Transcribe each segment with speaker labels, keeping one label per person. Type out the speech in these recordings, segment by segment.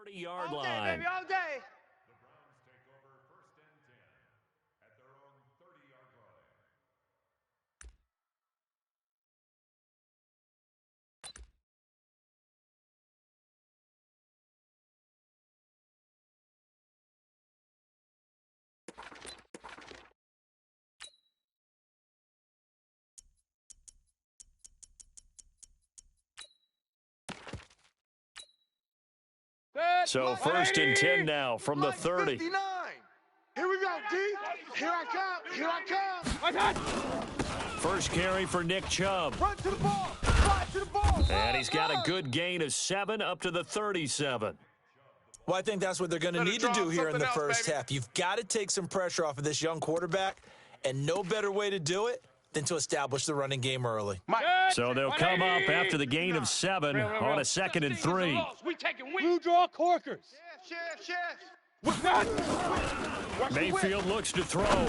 Speaker 1: 30-yard
Speaker 2: All day,
Speaker 1: line.
Speaker 2: baby, all day.
Speaker 3: The Browns take over 1st and 10 at their own 30-yard line.
Speaker 1: So 1st and 10 now from the 30.
Speaker 2: 59. Here we go, D. Here I come. Here I come.
Speaker 1: First carry for Nick Chubb.
Speaker 2: Run to the ball. Fly to the ball.
Speaker 1: And he's got a good gain of 7 up to the 37.
Speaker 4: Well, I think that's what they're going to need to do here in the first half. You've got to take some pressure off of this young quarterback, and no better way to do it than to establish the running game early.
Speaker 1: So they'll come up after the gain of 7 on a 2nd and 3.
Speaker 5: Blue draw corkers.
Speaker 2: Chef.
Speaker 1: Mayfield looks to throw.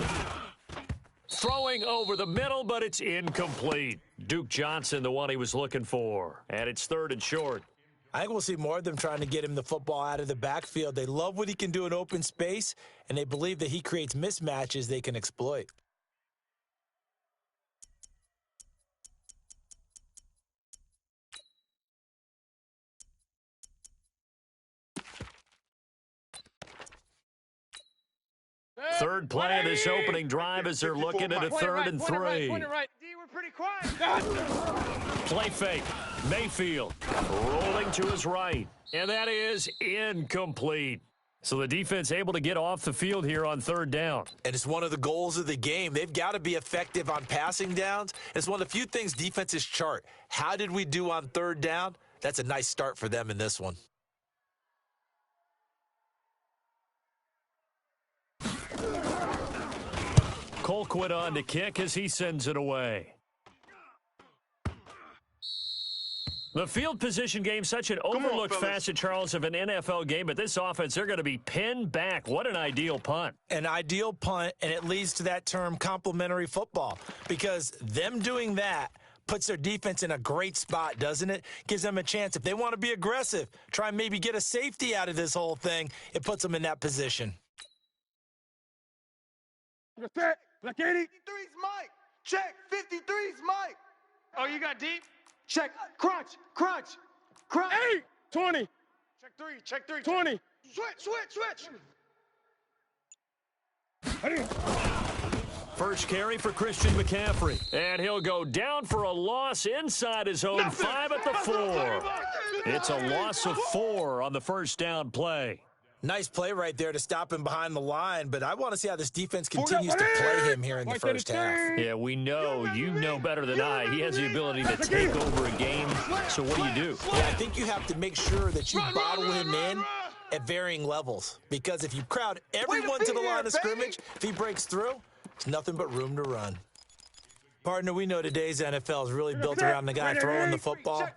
Speaker 1: Throwing over the middle, but it's incomplete. Duke Johnson, the one he was looking for. And it's 3rd and short.
Speaker 4: I think we'll see more of them trying to get him the football out of the backfield. They love what he can do in open space, and they believe that he creates mismatches they can exploit.
Speaker 1: Third play of this opening drive as they're looking at a 3rd and 3.
Speaker 2: D, we're pretty quiet.
Speaker 1: Play fake. Mayfield rolling to his right. And that is incomplete. So the defense able to get off the field here on 3rd down.
Speaker 4: And it's one of the goals of the game. They've got to be effective on passing downs. It's one of the few things defenses chart. How did we do on 3rd down? That's a nice start for them in this one.
Speaker 1: Colquitt on to kick as he sends it away. The field position game, such an overlooked facet, Charles, of an NFL game. But this offense, they're going to be pinned back. What an ideal punt.
Speaker 4: An ideal punt, and it leads to that term complementary football. Because them doing that puts their defense in a great spot, doesn't it? Gives them a chance. If they want to be aggressive, try and maybe get a safety out of this whole thing, it puts them in that position.
Speaker 5: Black 80.
Speaker 2: 53's Mike. Check. 53's Mike. Oh, you got deep? Check. Crunch.
Speaker 5: 8. 20.
Speaker 2: Check 3.
Speaker 5: 20.
Speaker 2: Switch.
Speaker 1: First carry for Christian McCaffrey. And he'll go down for a loss inside his own 5 at the 4. It's a loss of 4 on the first down play.
Speaker 4: Nice play right there to stop him behind the line, but I want to see how this defense continues to play him here in the first half.
Speaker 1: Yeah, we know. You know better than I. He has the ability to take over a game. So what do?
Speaker 4: Yeah, I think you have to make sure that you bottle him in at varying levels, because if you crowd everyone to the line of scrimmage, if he breaks through, it's nothing but room to run. Partner, we know today's NFL is really built around the guy throwing the football.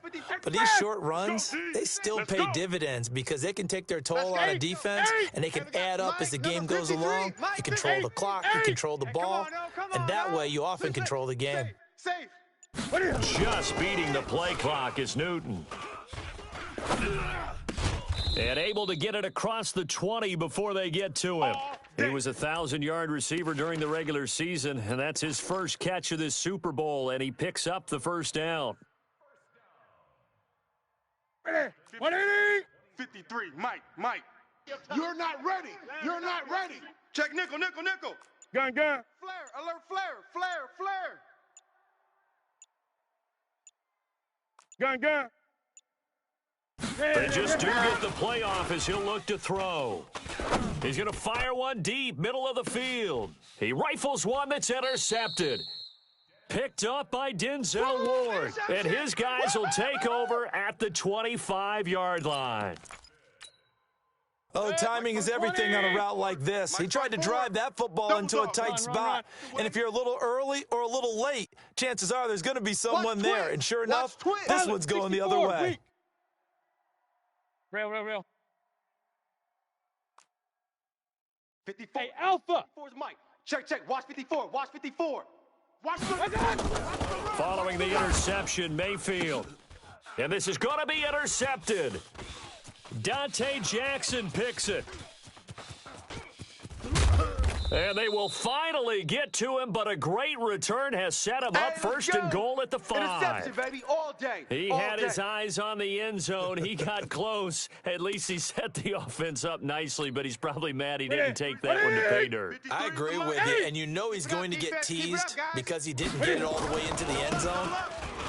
Speaker 4: But these short runs, they still pay dividends because they can take their toll on a defense, and they can add up as the game goes along. You control the clock, you control the ball, and that way you often control the game.
Speaker 1: Just beating the play clock is Newton. And able to get it across the 20 before they get to him. He was a 1,000-yard receiver during the regular season, and that's his first catch of this Super Bowl, and he picks up the first down.
Speaker 2: 53, Mike. You're not ready. Check nickel.
Speaker 5: Gun.
Speaker 2: Flare, alert, flare.
Speaker 5: Gun.
Speaker 1: They just do get the playoff as he'll look to throw. He's going to fire one deep, middle of the field. He rifles one that's intercepted. Picked up by Denzel Ward. And his guys will take over at the 25-yard line.
Speaker 4: Oh, timing is everything on a route like this. He tried to drive that football into a tight spot. And if you're a little early or a little late, chances are there's going to be someone there. And sure enough, this one's going the other way.
Speaker 5: Real.
Speaker 2: 54.
Speaker 5: Hey, Alpha.
Speaker 2: 54's Mike. Check. Watch 54.
Speaker 1: Following the interception, Mayfield. And this is going to be intercepted. Dante Jackson picks it. And they will finally get to him, but a great return has set him up first and goal at the 5.
Speaker 2: Interception, baby, all day.
Speaker 1: He
Speaker 2: all
Speaker 1: had
Speaker 2: day.
Speaker 1: his eyes on the end zone. He got close. At least he set the offense up nicely, but he's probably mad he didn't take that one to pay dirt.
Speaker 4: I agree with you, and you know he's going to get teased because he didn't get it all the way into the end zone.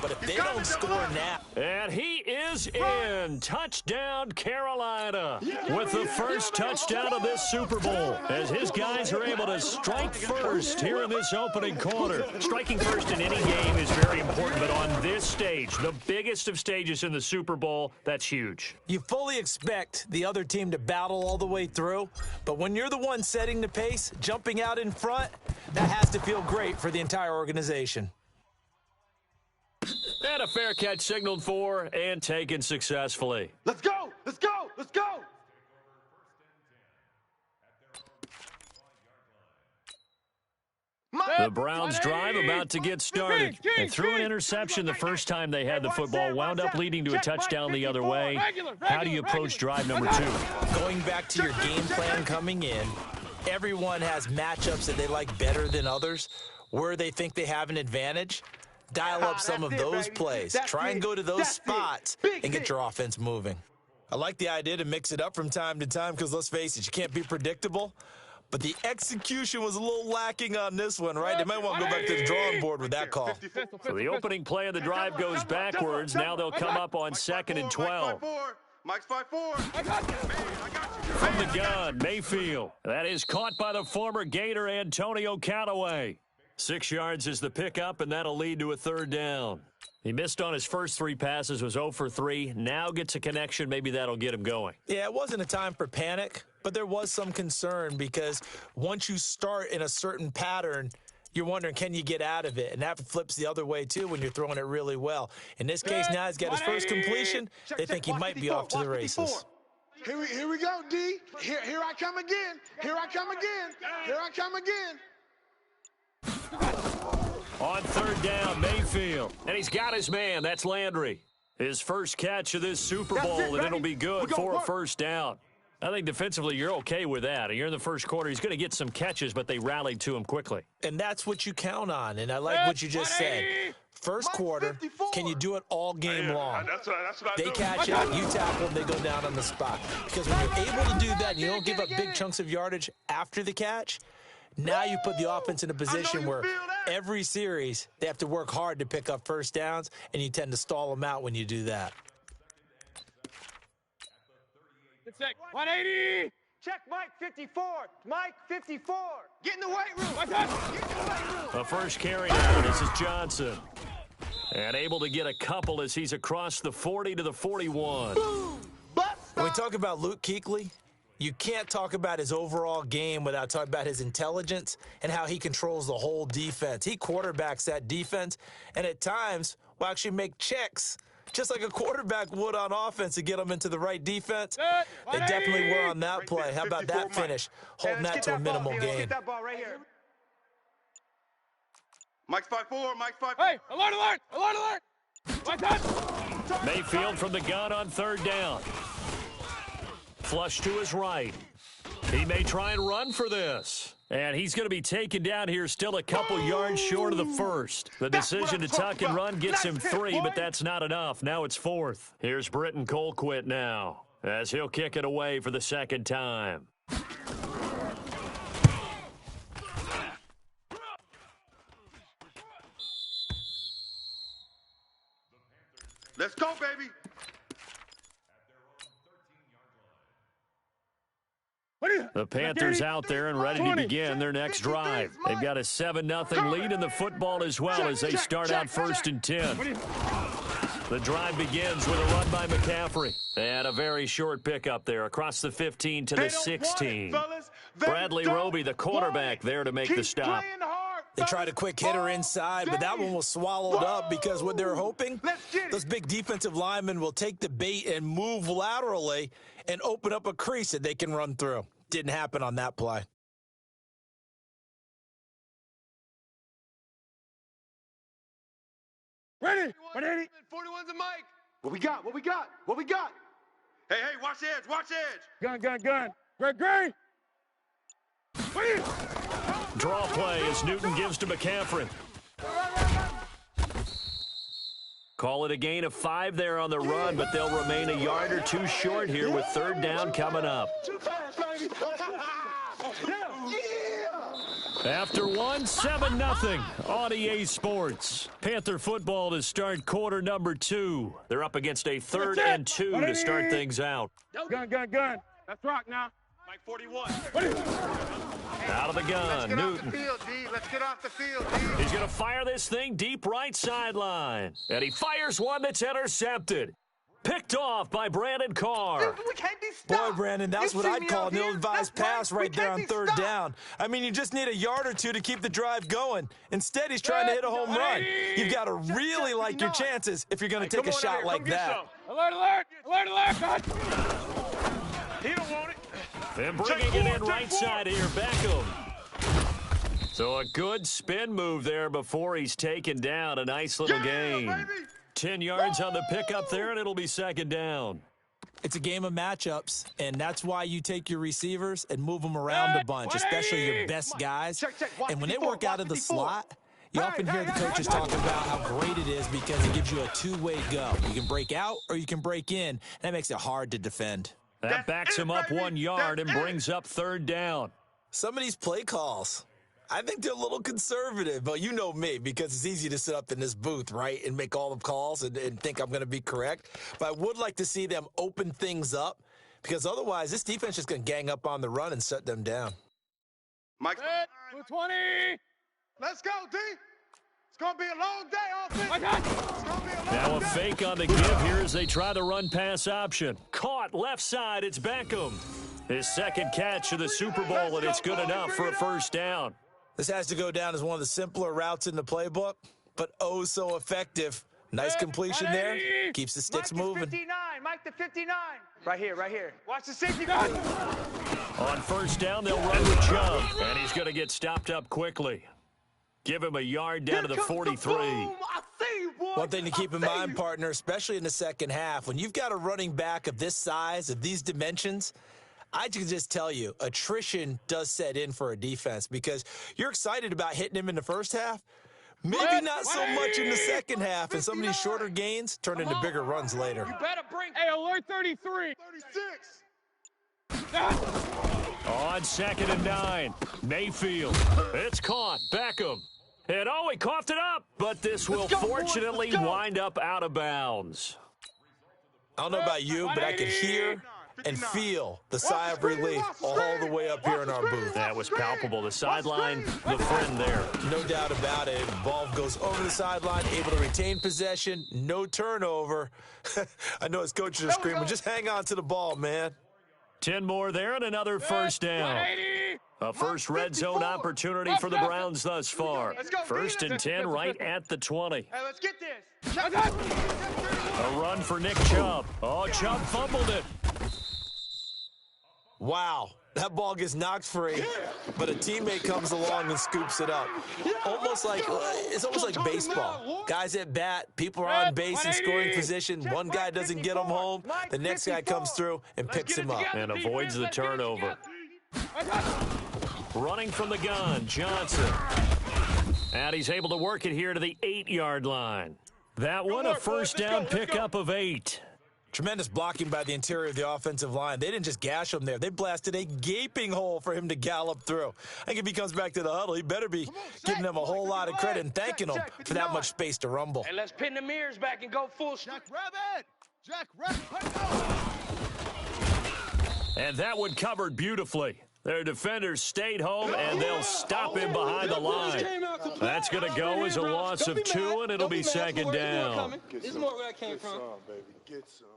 Speaker 4: But if they don't score now...
Speaker 1: And he is in. Touchdown, Carolina, with the first touchdown of this Super Bowl, as his guys are able to strike first here in this opening quarter. Striking first in any game is very important, but on this stage, the biggest of stages in the Super Bowl, that's huge.
Speaker 4: You fully expect the other team to battle all the way through, but when you're the one setting the pace, jumping out in front, that has to feel great for the entire organization.
Speaker 1: And a fair catch signaled for and taken successfully.
Speaker 2: Let's go! Let's go! Let's go!
Speaker 1: The Browns drive about to get started. They threw an interception the first time they had the football, wound up leading to a touchdown the other way. How do you approach drive number 2?
Speaker 4: Going back to your game plan coming in, everyone has matchups that they like better than others, where they think they have an advantage. Dial up some of those plays. Try and go to those spots and get your offense moving. I like the idea to mix it up from time to time because, let's face it, you can't be predictable. But the execution was a little lacking on this one, right? They might want to go back to the drawing board with that call.
Speaker 1: So the opening play of the drive goes backwards. Now they'll come up on 2nd and 12.
Speaker 2: Mike's 5-4.
Speaker 1: From the gun, Mayfield. That is caught by the former Gator Antonio Callaway. 6 yards is the pickup, and that'll lead to a 3rd down. He missed on his first 3 passes, was 0 for 3. Now gets a connection. Maybe that'll get him going.
Speaker 4: Yeah, it wasn't a time for panic, but there was some concern because once you start in a certain pattern, you're wondering, can you get out of it? And that flips the other way, too, when you're throwing it really well. In this case, now he's got his first completion. They think he might be off to the races.
Speaker 2: Here we go, D. Here I come again. Here I come again. Here I come again.
Speaker 1: On 3rd down, Mayfield. And he's got his man. That's Landry. His first catch of this Super Bowl, and it'll be good for a 1st down. I think defensively you're okay with that. You're in the first quarter. He's going to get some catches, but they rallied to him quickly.
Speaker 4: And that's what you count on, and I like what you just said. First quarter, can you do it all game long? They catch out, you tackle them, they go down on the spot. Because when you're able to do that and you don't give up big chunks of yardage after the catch, now you put the offense in a position where every series they have to work hard to pick up 1st downs, and you tend to stall them out when you do that.
Speaker 5: 180!
Speaker 2: Check Mike 54. Mike 54. Get in the weight room. Get in the weight room.
Speaker 1: A first carry down. This is Johnson. And able to get a couple as he's across the 40 to the 41.
Speaker 4: When we talk about Luke Kuechly, you can't talk about his overall game without talking about his intelligence and how he controls the whole defense. He quarterbacks that defense, and at times will actually make checks just like a quarterback would on offense to get them into the right defense. They definitely were on that play. How about that finish? Holding that to a minimal gain.
Speaker 2: Get that ball right here. Mike's 5-4. Mike's 5-4.
Speaker 5: Hey, alert, alert, alert, alert! My touch!
Speaker 1: Mayfield from the gun on 3rd down. Flush to his right. He may try and run for this. And he's going to be taken down here still a couple yards short of the 1st. The decision to tuck and run gets him 3, but that's not enough. Now it's 4th. Here's Britton Colquitt now as he'll kick it away for the 2nd time.
Speaker 2: Let's go, baby.
Speaker 1: The Panthers out there and ready to begin their next drive. They've got a 7-0 lead in the football as well as they start out 1st and 10. The drive begins with a run by McCaffrey. And a very short pickup there across the 15 to the 16. Bradley Roby, the quarterback, there to make the stop.
Speaker 4: They tried a quick hitter inside, but that one was swallowed up because what they're hoping, those big defensive linemen will take the bait and move laterally and open up a crease that they can run through. Didn't happen on that play.
Speaker 5: Ready? 180.
Speaker 2: 41's a Mike. What we got? What we got? What we got? Hey, watch the edge, watch the edge.
Speaker 5: Gun. Greg. Wait.
Speaker 1: Draw play as Newton gives to McCaffrey. Call it a gain of 5 there on the run, but they'll remain a yard or two short here with third down coming up. After 7-0 on EA Sports. Panther football to start quarter number 2. They're up against a 3rd and 2 to start things out.
Speaker 5: Gun. Let's rock now.
Speaker 2: Mike 41.
Speaker 1: Out of the gun, Newton.
Speaker 2: Let's get off the field, D.
Speaker 1: He's going to fire this thing deep right sideline. And he fires one that's intercepted. Picked off by Brandon Carr.
Speaker 2: We can't be stopped.
Speaker 4: Boy, Brandon, that's what I'd call an ill-advised pass right there on third down. I mean, you just need a yard or two to keep the drive going. Instead, he's trying to hit a home run. You've got to really like your chances if you're going to take a shot like that.
Speaker 5: Alert!
Speaker 2: He don't want it.
Speaker 1: And bringing it in right side here, Beckham. So a good spin move there before he's taken down. A nice little gain.
Speaker 2: Baby.
Speaker 1: 10 yards on the pickup there, and it'll be second down.
Speaker 4: It's a game of matchups, and that's why you take your receivers and move them around a bunch, especially your best guys. And when they work out of the slot, you often hear the coaches talking about how great it is because it gives you a two-way go. You can break out or you can break in. And that makes it hard to defend.
Speaker 1: That backs him up 1 yard and brings up third down.
Speaker 4: Some of these play calls, I think they're a little conservative, but you know me, because it's easy to sit up in this booth, right, and make all the calls and think I'm going to be correct. But I would like to see them open things up, because otherwise this defense is going to gang up on the run and shut them down.
Speaker 2: Mike.
Speaker 5: 20.
Speaker 2: Let's go, D. It's going to be a long day, offense.
Speaker 5: My God.
Speaker 2: It's going to be a long day.
Speaker 1: Now a fake on the give here as they try the run-pass option. Caught left side, it's Beckham. His second catch of the Super Bowl, and it's good enough for a first down.
Speaker 4: This has to go down as one of the simpler routes in the playbook, but oh so effective. Nice completion there. Keeps the sticks moving.
Speaker 2: 59. Mike the 59. Right here. Watch the safety.
Speaker 1: On first down, they'll run with Chubb, and he's going to get stopped up quickly. Give him a yard down to the 43.
Speaker 4: One thing to keep in mind, partner, especially in the second half, when you've got a running back of this size, of these dimensions, I can just tell you, attrition does set in for a defense because you're excited about hitting him in the first half. Maybe not so much in the second half, and some of these shorter gains turn into bigger runs later.
Speaker 5: You better bring. Hey, alert 33.
Speaker 2: 36.
Speaker 1: On 2nd and 9, Mayfield. It's caught. Beckham. And he coughed it up, but this will fortunately wind up out of bounds.
Speaker 4: I don't know about you, but I could hear and feel the sigh of relief all the way up here in our booth.
Speaker 1: That was palpable. The sideline, the friend there.
Speaker 4: No doubt about it. Ball goes over the sideline, able to retain possession, no turnover. I know his coaches are screaming, just hang on to the ball, man.
Speaker 1: 10 more there and another first down. A first red zone opportunity for the Browns thus far. First and 10 right at the 20.
Speaker 2: Hey, let's get this.
Speaker 1: A run for Nick Chubb. Chubb fumbled it.
Speaker 4: Wow, that ball gets knocked free, but a teammate comes along and scoops it up. It's almost like baseball. Guys at bat, people are on base in scoring position. One guy doesn't get him home, the next guy comes through and picks him up.
Speaker 1: And avoids the turnover. Running from the gun, Johnson. And he's able to work it here to the 8-yard line. That one, a first down pickup of 8.
Speaker 4: Tremendous blocking by the interior of the offensive line. They didn't just gash him there. They blasted a gaping hole for him to gallop through. I think if he comes back to the huddle, he better be giving them a whole lot of credit and thanking them for that much space to rumble.
Speaker 5: And let's pin the mirrors back and go full strike.
Speaker 2: Jack Rabbit.
Speaker 1: And that one covered beautifully. Their defenders stayed home, and they'll stop him behind the line. That's going to go as a loss of 2, and it'll be second down.
Speaker 5: This is more where I came from.
Speaker 2: Get some.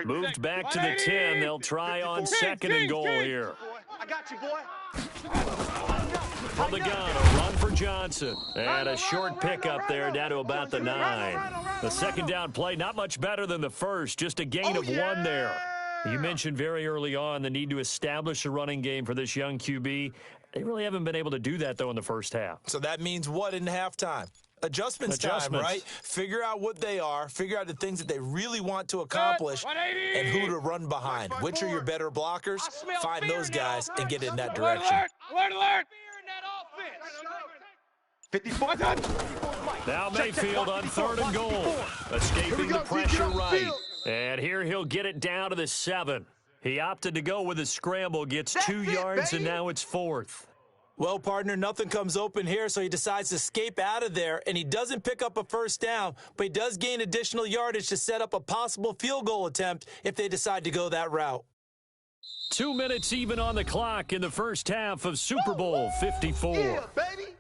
Speaker 1: Moved back to the 10. They'll try on 2nd and goal here.
Speaker 2: I got you, boy.
Speaker 1: From the gun, a run for Johnson. And a short pickup there down to about the 9. The second down play, not much better than the first. Just a gain of 1 there. You mentioned very early on the need to establish a running game for this young QB. They really haven't been able to do that, though, in the first half.
Speaker 4: So that means what in halftime? Adjustments time, right? Figure out what they are, figure out the things that they really want to accomplish, and who to run behind. Which are your better blockers? Find those guys and get in that direction.
Speaker 5: Alert, alert!
Speaker 2: 54.
Speaker 1: Now Mayfield on 3rd and goal. Escaping the pressure right. And here he'll get it down to the 7. He opted to go with a scramble, gets 2 yards, and now it's 4th.
Speaker 4: Well, partner, nothing comes open here, so he decides to escape out of there, and he doesn't pick up a first down, but he does gain additional yardage to set up a possible field goal attempt if they decide to go that route.
Speaker 1: 2 minutes even on the clock in the first half of Super Bowl 54.
Speaker 2: Yeah, baby.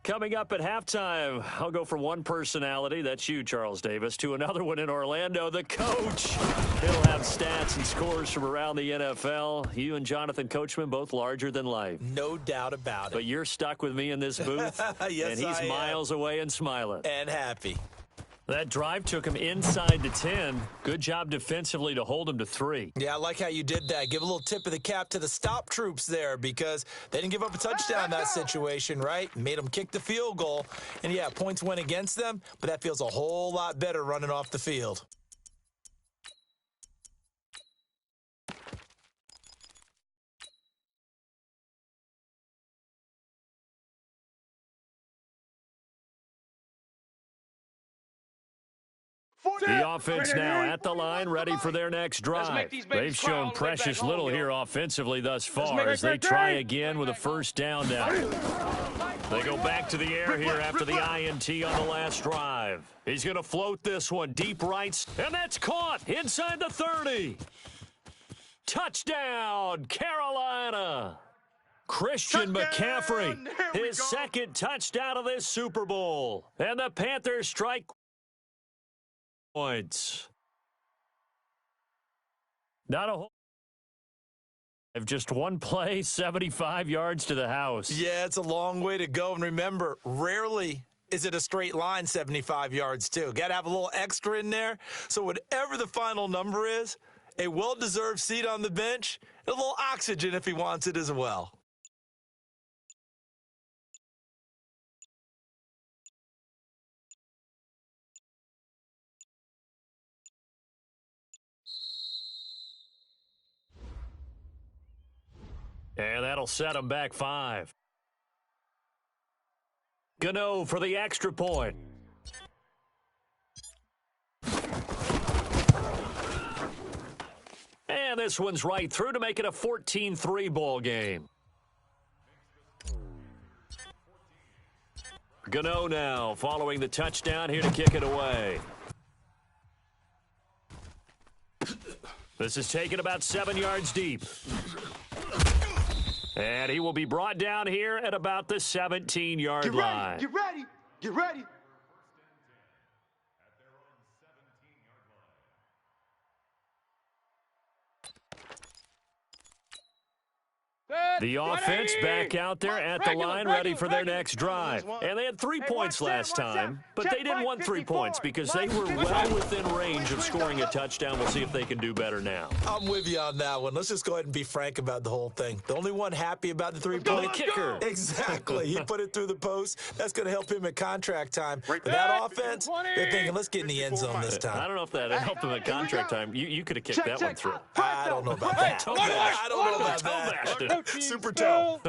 Speaker 1: Coming up at halftime, I'll go from one personality, that's you, Charles Davis, to another one in Orlando, the coach. He'll have stats and scores from around the NFL. You and Jonathan Coachman, both larger than life.
Speaker 4: No doubt about it.
Speaker 1: But you're stuck with me in this booth,
Speaker 4: yes,
Speaker 1: and he's miles away and smiling.
Speaker 4: And happy.
Speaker 1: That drive took him inside the 10. Good job defensively to hold him to 3.
Speaker 4: Yeah, I like how you did that. Give a little tip of the cap to the stop troops there because they didn't give up a touchdown in that situation, right? Made them kick the field goal. And, yeah, points went against them, but that feels a whole lot better running off the field.
Speaker 1: The offense now at the line, ready for their next drive. They've shown precious little here offensively thus far as they try again with a first down now. They go back to the air here after the INT on the last drive. He's going to float this one deep right, and that's caught inside the 30. Touchdown, Carolina. Christian McCaffrey, his second touchdown of this Super Bowl. And the Panthers strike points. Not a whole. Just one play, 75 yards to the house.
Speaker 4: Yeah, it's a long way to go. And remember, rarely is it a straight line 75 yards, too. Got to have a little extra in there. So whatever the final number is, a well-deserved seat on the bench, and a little oxygen if he wants it as well.
Speaker 1: And that'll set him back 5. Gano for the extra point. And this one's right through to make it a 14-3 ball game. Gano now following the touchdown here to kick it away. This is taken about 7 yards deep. And he will be brought down here at about the 17-yard line.
Speaker 2: Get ready. Get ready.
Speaker 1: The offense back out there at the line, ready for their next drive. And they had 3 points last time, but they didn't want 3 points because they were well within range of scoring a touchdown. We'll see if they can do better now.
Speaker 4: I'm with you on that one. Let's just go ahead and be frank about the whole thing. The only one happy about the 3-point
Speaker 1: kicker.
Speaker 4: Exactly. He put it through the post. That's going to help him at contract time. But that offense, they're thinking, let's get in the end zone this time.
Speaker 1: I don't know if that helped him at contract time. You could have kicked that one through.
Speaker 4: I don't know about that. I don't know about that. Super toe.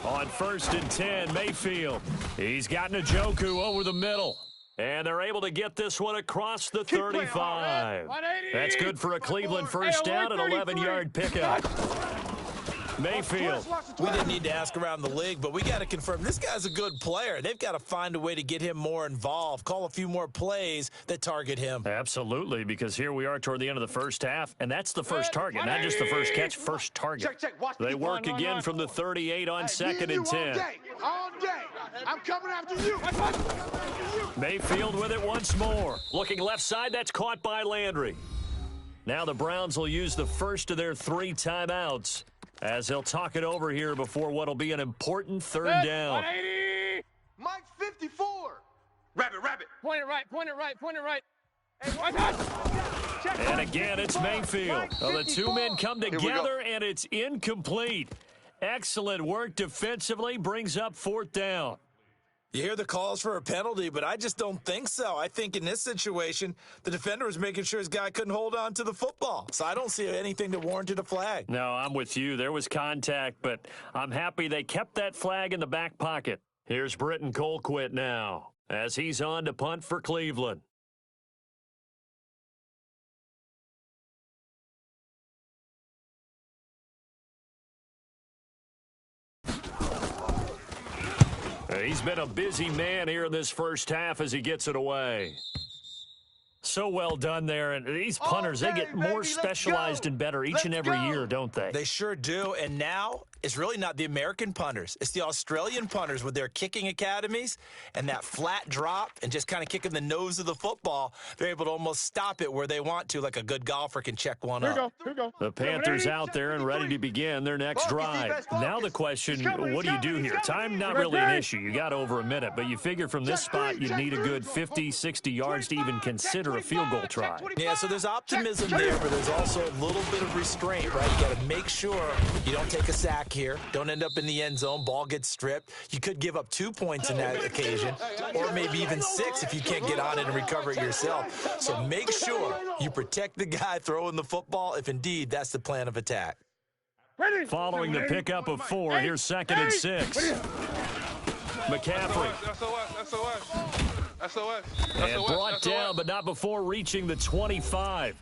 Speaker 1: On 1st and 10, Mayfield. He's got Njoku over the middle. And they're able to get this one across the 35. That's good for a Cleveland first down, an 11-yard pickup. Mayfield.
Speaker 4: We didn't need to ask around the league, but we got to confirm this guy's a good player. They've got to find a way to get him more involved, call a few more plays that target him.
Speaker 1: Absolutely, because here we are toward the end of the first half, and that's the first target, not just the first catch, first target. They work again from the 38 on 2nd and 10.
Speaker 2: All day. I'm coming after you.
Speaker 1: Mayfield with it once more. Looking left side, that's caught by Landry. Now the Browns will use the first of their 3 timeouts as they'll talk it over here before what will be an important 3rd down.
Speaker 2: Mike 54.
Speaker 5: Point it right. Point it right. Point it right. Hey, right touch.
Speaker 1: And again, it's Mayfield. Well, the two men come together, and it's incomplete. Excellent work defensively, brings up fourth down.
Speaker 4: You hear the calls for a penalty, but I just don't think so. I think in this situation, the defender was making sure his guy couldn't hold on to the football. So I don't see anything that warranted a flag.
Speaker 1: No, I'm with you. There was contact, but I'm happy they kept that flag in the back pocket. Here's Britton Colquitt now as he's on to punt for Cleveland. He's been a busy man here in this first half as he gets it away. So well done there. And these punters, they get more specialized and better each and every year, don't they?
Speaker 4: They sure do. And now it's really not the American punters. It's the Australian punters with their kicking academies and that flat drop and just kind of kicking the nose of the football. They're able to almost stop it where they want to, like a good golfer can check one up.
Speaker 5: Here we go.
Speaker 1: The Panthers out there and ready to begin their next drive. Now the question, what do you do here? Time not really an issue. You got over a minute, but you figure from this spot you'd need a good 50, 60 yards to even consider a field goal try.
Speaker 4: Yeah, so there's optimism there, but there's also a little bit of restraint, right? You got to make sure you don't take a sack here. Don't end up in the end zone. Ball gets stripped. You could give up 2 points in that occasion, or maybe even 6 if you can't get on it and recover it yourself. So make sure you protect the guy throwing the football if indeed that's the plan of attack.
Speaker 1: Following the pickup of 4, here's 2nd and 6. McCaffrey. And brought down, but not before reaching the 25.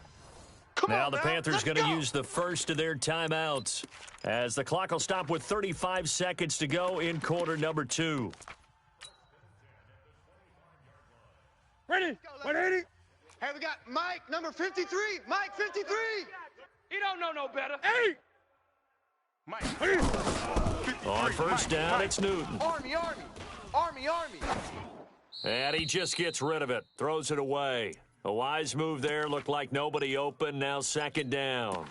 Speaker 1: Now the Panthers going to use the first of their timeouts as the clock will stop with 35 seconds to go in quarter number 2.
Speaker 5: Ready. 180.
Speaker 2: Hey, we got Mike, number 53. Mike, 53.
Speaker 5: He don't know no better. Hey.
Speaker 1: On first down, it's Newton.
Speaker 2: Army.
Speaker 1: And he just gets rid of it, throws it away. A wise move there, looked like nobody open, now 2nd down.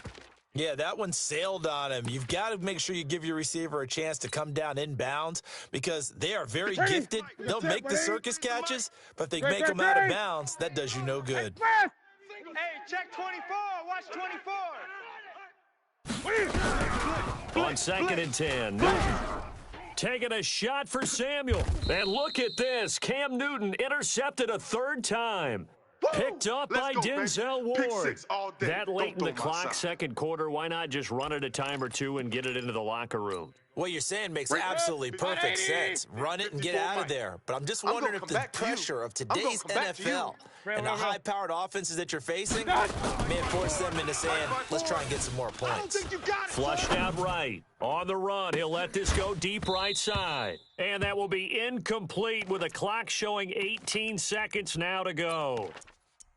Speaker 4: Yeah, that one sailed on him. You've got to make sure you give your receiver a chance to come down inbounds because they are very gifted. They'll make the circus catches, but if they make them out of bounds, that does you no good.
Speaker 2: Hey, check 24. Watch 24.
Speaker 1: On 2nd and 10, Newton taking a shot for Samuel. And look at this. Cam Newton intercepted a 3rd time. Picked up by Denzel Ward. That late in the clock, 2nd quarter, why not just run it a time or two and get it into the locker room?
Speaker 4: What you're saying makes absolutely perfect sense. Run it and get out of there. But I'm just wondering if the pressure of today's NFL and the high-powered offenses that you're facing may force them into saying, let's try and get some more points.
Speaker 1: Flushed out right. On the run, he'll let this go deep right side. And that will be incomplete with the clock showing 18 seconds now to go.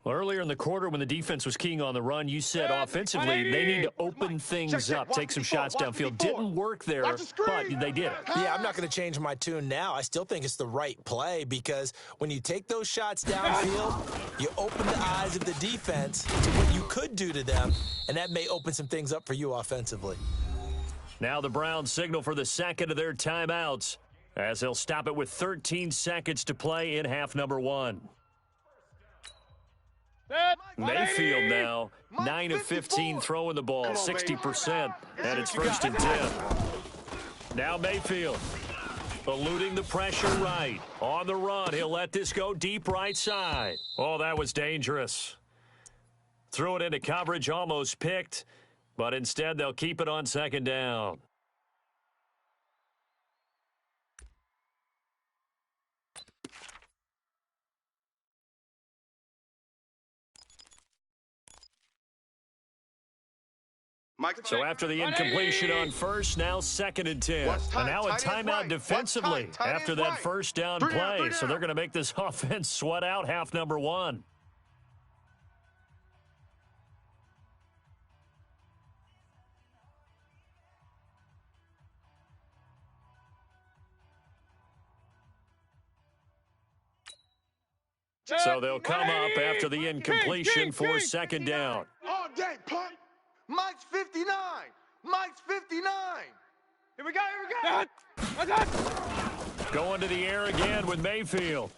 Speaker 1: Well, earlier in the quarter when the defense was keying on the run, you said offensively they need to open things up, take some shots downfield. Didn't work there, but they did it.
Speaker 4: Yeah, I'm not going to change my tune now. I still think it's the right play because when you take those shots downfield, you open the eyes of the defense to what you could do to them, and that may open some things up for you offensively.
Speaker 1: Now the Browns signal for the 2nd of their timeouts as they'll stop it with 13 seconds to play in half number 1. Mayfield now, 9 of 15 throwing the ball, 60%, and it's 1st and 10. Now Mayfield, eluding the pressure right. On the run, he'll let this go deep right side. Oh, that was dangerous. Threw it into coverage, almost picked, but instead they'll keep it on 2nd down. So after the incompletion on first, now 2nd and 10. And now a timeout defensively after that first down play. So they're going to make this offense sweat out half number 1. So they'll come up after the incompletion for 2nd down.
Speaker 2: All day, punt. Mike's 59. Mike's 59.
Speaker 5: Here we go.
Speaker 1: Going to the air again with Mayfield.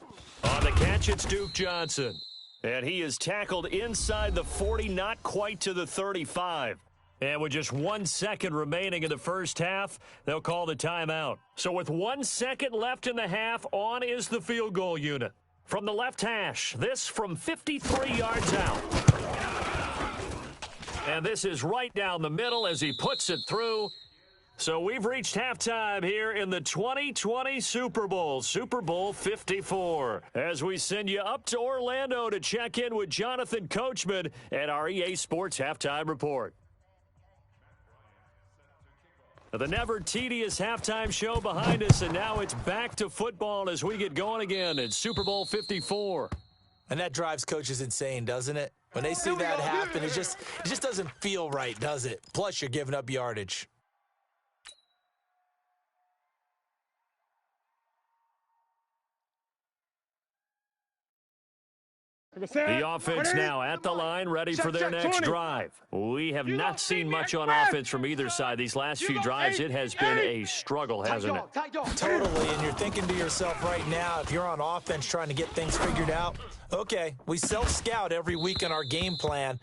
Speaker 1: On the catch, it's Duke Johnson. And he is tackled inside the 40, not quite to the 35. And with just 1 second remaining in the first half, they'll call the timeout. So with 1 second left in the half, on is the field goal unit. From the left hash, this from 53 yards out. And this is right down the middle as he puts it through. So we've reached halftime here in the 2020 Super Bowl, Super Bowl 54. As we send you up to Orlando to check in with Jonathan Coachman at our EA Sports Halftime Report. The never tedious halftime show behind us, and now it's back to football as we get going again at Super Bowl 54.
Speaker 4: And that drives coaches insane, doesn't it? When they see that happen, it just doesn't feel right, does it? Plus, you're giving up yardage.
Speaker 1: The offense now at the line, ready for their next drive. We have not seen much on offense from either side. These last few drives, it has been a struggle, hasn't it?
Speaker 4: Totally, and you're thinking to yourself right now, if you're on offense trying to get things figured out, okay, we self-scout every week on our game plan.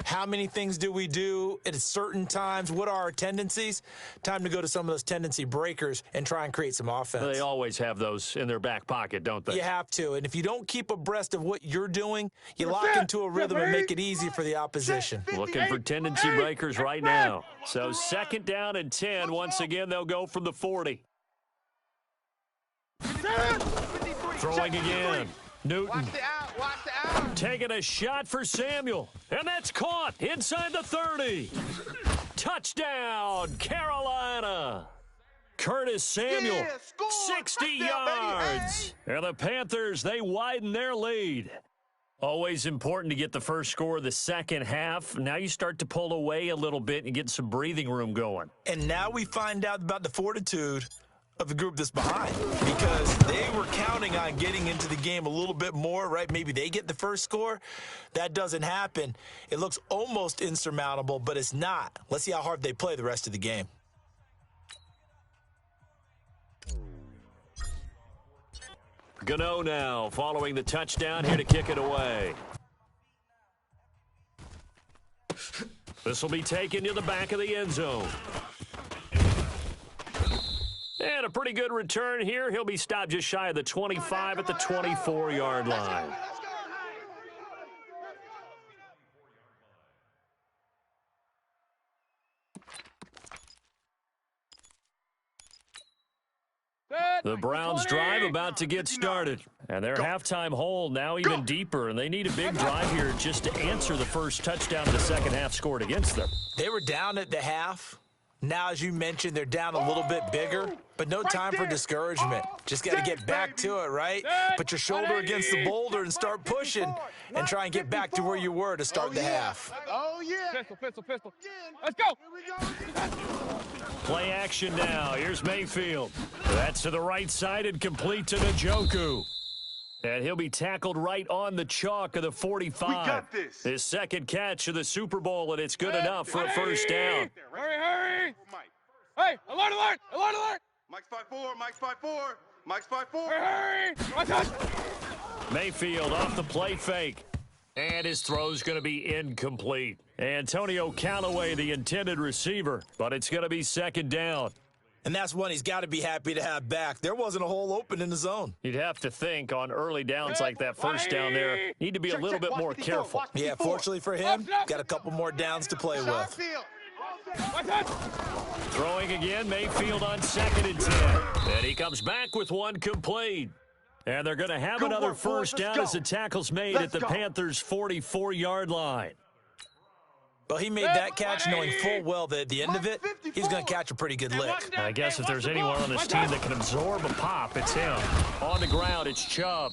Speaker 4: How many things do we do at certain times? What are our tendencies? Time to go to some of those tendency breakers and try and create some offense.
Speaker 1: They always have those in their back pocket, don't they?
Speaker 4: You have to. And if you don't keep abreast of what you're doing, you lock into a rhythm and make it easy for the opposition.
Speaker 1: Looking for tendency breakers right now. So 2nd down and 10. Once again, they'll go from the 40. Throwing again. Newton.
Speaker 2: Watch the out.
Speaker 1: Taking a shot for Samuel. And that's caught inside the 30. Touchdown, Carolina. Curtis Samuel,
Speaker 2: Yeah, score.
Speaker 1: 60
Speaker 2: Touchdown, baby.
Speaker 1: yards. And the Panthers, they widen their lead. Always important to get the first score of the second half. Now you start to pull away a little bit and get some breathing room going.
Speaker 4: And now we find out about the fortitude of the group that's behind, because they were counting on getting into the game a little bit more, right? Maybe they get the first score. That doesn't happen. It looks almost insurmountable, but it's not. Let's see how hard they play the rest of the game.
Speaker 1: Gano now following the touchdown here to kick it away. This will be taken to the back of the end zone. And a pretty good return here. He'll be stopped just shy of the 25 at the 24-yard line. The Browns drive about to get started. And their halftime hole now even deeper. And they need a big drive here just to answer the first touchdown the second half scored against them.
Speaker 4: They were down at the half. Now, as you mentioned, they're down a little bit bigger, but no time for discouragement. Just got to get back to it, right? Put your shoulder against the boulder and start pushing and try and get back to where you were to start the half.
Speaker 2: Oh, yeah.
Speaker 5: Pistol. Let's go.
Speaker 1: Play action now. Here's Mayfield. That's to the right side and complete to Njoku. And he'll be tackled right on the chalk of the 45.
Speaker 2: We got this.
Speaker 1: His second catch of the Super Bowl, and it's good enough for a first down.
Speaker 5: Hurry.
Speaker 2: Mike.
Speaker 5: Hey, alert.
Speaker 2: Mike's 5'4", Mike's 5'4", Mike's 5'4".
Speaker 5: Hurry. Watch out.
Speaker 1: Mayfield off the play fake. And his throw's going to be incomplete. Antonio Callaway, the intended receiver, but it's going to be second down.
Speaker 4: And that's one he's got to be happy to have back. There wasn't a hole open in the zone.
Speaker 1: You'd have to think on early downs like that first down there, need to be a little bit more careful.
Speaker 4: Yeah, fortunately for him, got a couple more downs to play with.
Speaker 5: Watch out.
Speaker 1: Throwing again, Mayfield on 2nd and 10. And he comes back with one complete. And they're going to have another first down as the tackle's made at the Panthers' 44-yard line.
Speaker 4: Well, he made that catch knowing full well that at the end of it, he's going to catch a pretty good lick.
Speaker 1: And I guess if there's anyone on this team that can absorb a pop, it's him. On the ground, it's Chubb.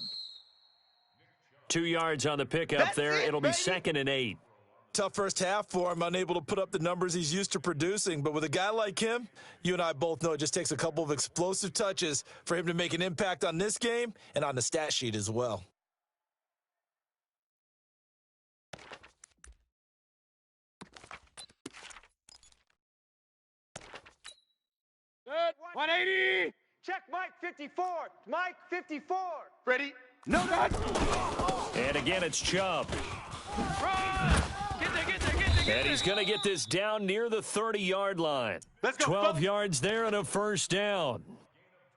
Speaker 1: 2 yards on the pickup there. It'll be 2nd and 8.
Speaker 4: Tough first half for him, unable to put up the numbers he's used to producing. But with a guy like him, you and I both know it just takes a couple of explosive touches for him to make an impact on this game and on the stat sheet as well.
Speaker 5: Good. 180.
Speaker 2: Check Mike 54. Mike 54. Ready? No,
Speaker 1: And again, it's Chubb.
Speaker 5: Run! Get there, get there, get there, get
Speaker 1: And he's going to get this down near the 30-yard line.
Speaker 2: Let's go,
Speaker 1: 12
Speaker 2: fellas.
Speaker 1: yards there and a first down.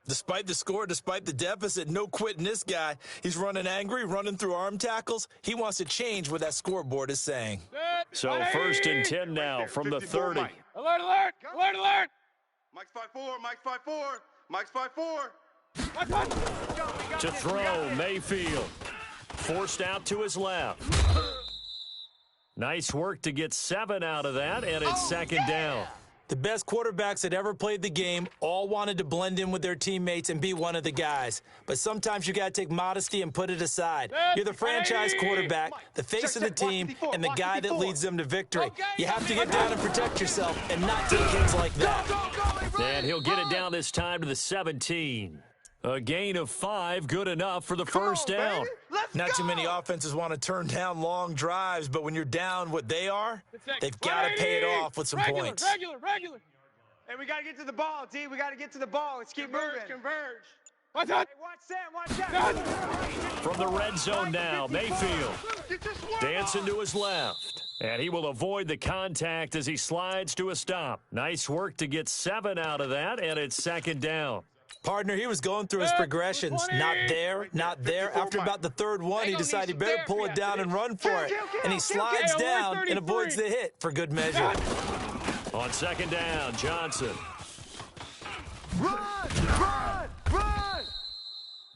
Speaker 4: Despite the score, despite the deficit, no quitting this guy. He's running angry, running through arm tackles. He wants to change what that scoreboard is saying.
Speaker 5: Set.
Speaker 1: So
Speaker 5: Ready.
Speaker 1: first and 10 now from the
Speaker 2: 54,
Speaker 1: 30.
Speaker 2: Mike.
Speaker 5: Alert, alert, alert, alert.
Speaker 2: Mike's 5'4", Mike's 5'4", Mike's 5'4".
Speaker 5: Watch, watch.
Speaker 1: To throw, Mayfield. Forced out to his left. Nice work to get 7 out of that, and it's second down.
Speaker 4: The best quarterbacks that ever played the game all wanted to blend in with their teammates and be one of the guys. But sometimes you got to take modesty and put it aside. You're the franchise quarterback, the face of the team, and the guy that leads them to victory. You have to get down and protect yourself and not take hits like that.
Speaker 1: And he'll get it down this time to the 17. A gain of 5, good enough for the first down.
Speaker 4: Not too many offenses want to turn down long drives, but when you're down what they are, they've got to pay it off with some points.
Speaker 5: Regular.
Speaker 2: Hey, we got to get to the ball, D. We got to get to the ball. Let's keep moving.
Speaker 5: Converge. Watch out.
Speaker 2: Hey, watch Sam.
Speaker 1: From the red zone now, Mayfield dancing to his left. And he will avoid the contact as he slides to a stop. Nice work to get 7 out of that, and it's second down.
Speaker 4: Partner, he was going through his progressions. Not there, not there. After about the third one, he decided he better pull it down and run for it. And he slides down and avoids the hit for good measure.
Speaker 1: On second down, Johnson.
Speaker 2: Run!